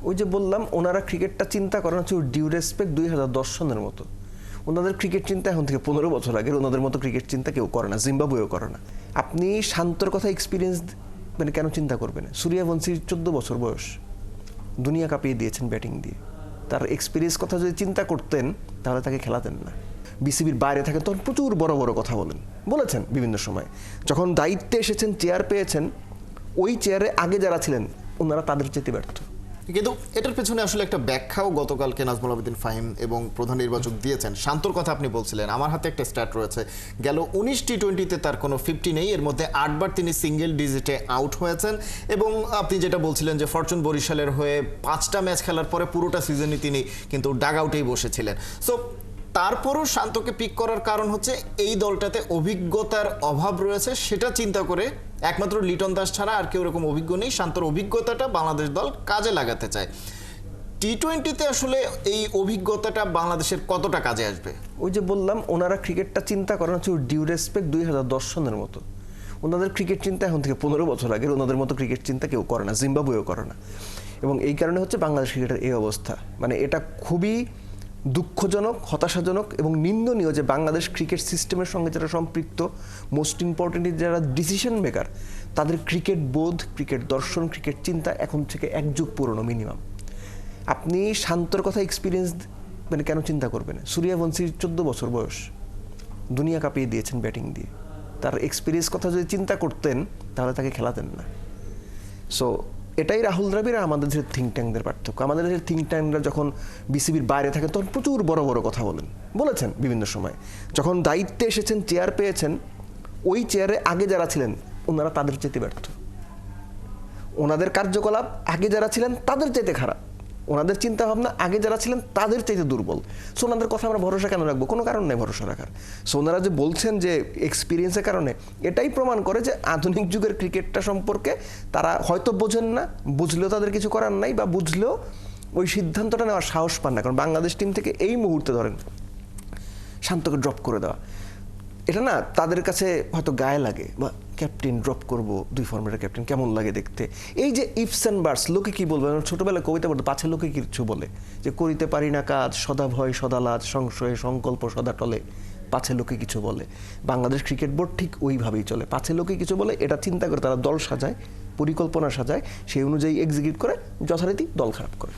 ওই যে বললাম ওনারা ক্রিকেটটা চিন্তা করেন হচ্ছে ডিউ রেসপেক্ট 2010 সনের মতো। ওনাদের ক্রিকেট চিন্তা এখন থেকে 15 বছর আগে, ওনাদের মতো ক্রিকেট চিন্তা কেউ করে না, জিম্বাবুয়েও করে না। আপনি শান্তর কথা এক্সপিরিয়েন্স মানে কেন চিন্তা করবেন? সূর্যবংশীর 14 বছর বয়স, দুনিয়া কাঁপিয়ে দিয়েছেন ব্যাটিং দিয়ে। তার এক্সপিরিয়েন্স কথা যদি চিন্তা করতেন তাহলে তাকে খেলাতেন না। বিসিবির বাইরে থাকেন তখন প্রচুর বড় বড় কথা বলেছেন বিভিন্ন সময়। যখন দায়িত্বে এসেছেন, চেয়ার পেয়েছেন, ওই চেয়ারে আগে যারা ছিলেন ওনারা তাদের চেয়ে ব্যর্থ। কিন্তু এটার পেছনে আসলে একটা ব্যাখ্যাও গতকালকে নাজমুল আবেদিন ফাহিম এবং প্রধান নির্বাচক দিয়েছেন। শান্তর কথা আপনি বলছিলেন, আমার হাতে একটা স্ট্যাট রয়েছে, গেল 19 টি20তে তার কোনো 50 নেই, এর মধ্যে 8 বার তিনি সিঙ্গেল ডিজিটে আউট হয়েছেন। এবং আপনি যেটা বলছিলেন যে ফরচুন বরিশালের হয়ে 5টা ম্যাচ খেলার পরে পুরোটা সিজনই তিনি কিন্তু ডাগ আউটেই বসেছিলেন। সো তারপরও শান্তকে পিক করার কারণ হচ্ছে এই দলটাতে অভিজ্ঞতার অভাব রয়েছে, সেটা চিন্তা করে একমাত্র লিটন দাস ছাড়া আর কেউ এরকম অভিজ্ঞ নেই। শান্তর অভিজ্ঞতাটা বাংলাদেশ দল কাজে লাগাতে চায়। টি20তে আসলে এই অভিজ্ঞতাটা বাংলাদেশের কতটা কাজে আসবে? ওই যে বললাম ওনারা ক্রিকেটটা চিন্তা করেন হচ্ছে ডিউ রেসপেক্ট 2010 সনের মতো। ওনাদের ক্রিকেট চিন্তা এখন থেকে 15 বছর আগে, ওনাদের মতো ক্রিকেট চিন্তা কেউ করে না, জিম্বাবুয়েও করে না। এবং এই কারণে হচ্ছে বাংলাদেশ ক্রিকেটের এই অবস্থা। মানে এটা খুবই দুঃখজনক, হতাশাজনক এবং নিন্দনীয় যে বাংলাদেশ ক্রিকেট সিস্টেমের সঙ্গে যারা সম্পৃক্ত, মোস্ট ইম্পর্টেন্টলি যারা ডিসিশন মেকার, তাদের ক্রিকেট বোধ, ক্রিকেট দর্শন, ক্রিকেট চিন্তা এখন থেকে 1 যুগ পুরনো মিনিমাম। আপনি শান্তর কথা এক্সপিরিয়েন্স মানে কেন চিন্তা করবেন? সূর্যবংশীর 14 বছর বয়স, দুনিয়া কাঁপিয়ে দিয়েছেন ব্যাটিং দিয়ে। তার এক্সপিরিয়েন্স কথা যদি চিন্তা করতেন তাহলে তাকে খেলাতেন না। সো এটাই রাহুল দ্রাবিড় আর আমাদের দেশের থিঙ্ক ট্যাঙ্কদের পার্থক্য। আমাদের দেশের থিঙ্ক ট্যাঙ্করা যখন বিসিবির বাইরে থাকেন তখন প্রচুর বড় বড় কথা বলেছেন বিভিন্ন সময়। যখন দায়িত্বে এসেছেন, চেয়ার পেয়েছেন, ওই চেয়ারে আগে যারা ছিলেন ওনারা তাদের চেয়ে ব্যর্থ। ওনাদের কার্যকলাপ আগে যারা ছিলেন তাদের চাইতে খারাপ, ওনাদের চিন্তা ভাবনা আগে যারা ছিলেন তাদের চাইতে দুর্বল। সো ওনাদের কথা আমরা ভরসা কেন রাখবো? কোনো কারণ নেই ভরসা রাখার। সো ওনারা যে বলছেন যে এক্সপিরিয়েন্সের কারণে, এটাই প্রমাণ করে যে আধুনিক যুগের ক্রিকেটটা সম্পর্কে তারা হয়তো বোঝেন না, বুঝলেও তাদের কিছু করার নাই, বা বুঝলেও ওই সিদ্ধান্তটা নেওয়ার সাহস পান না। কারণ বাংলাদেশ টিম থেকে এই মুহূর্তে ধরেন শান্তকে ড্রপ করে দেওয়া, এটা না তাদের কাছে হয়তো গায়ে লাগে, বা ক্যাপ্টেন ড্রপ করব, 2 ফর্মেটের ক্যাপ্টেন কেমন লাগে দেখতে। এই যে ইফস অ্যান্ড বার্ডস, লোকে কি বলবে? ছোটবেলায় কবিতা পড়তে, পাছে লোকে কিছু বলে যে করিতে পারি না কাজ, সদা ভয় সদা লাজ, সংশয়ে সংকল্প সদা টলে, পাছে লোকে কিছু বলে। বাংলাদেশ ক্রিকেট বোর্ড ঠিক ওইভাবেই চলে, পাছে লোকে কিছু বলে এটা চিন্তা করে তারা দল সাজায়, পরিকল্পনা সাজায়, সেই অনুযায়ী এক্সিকিউট করে, যথারীতি দল খারাপ করে।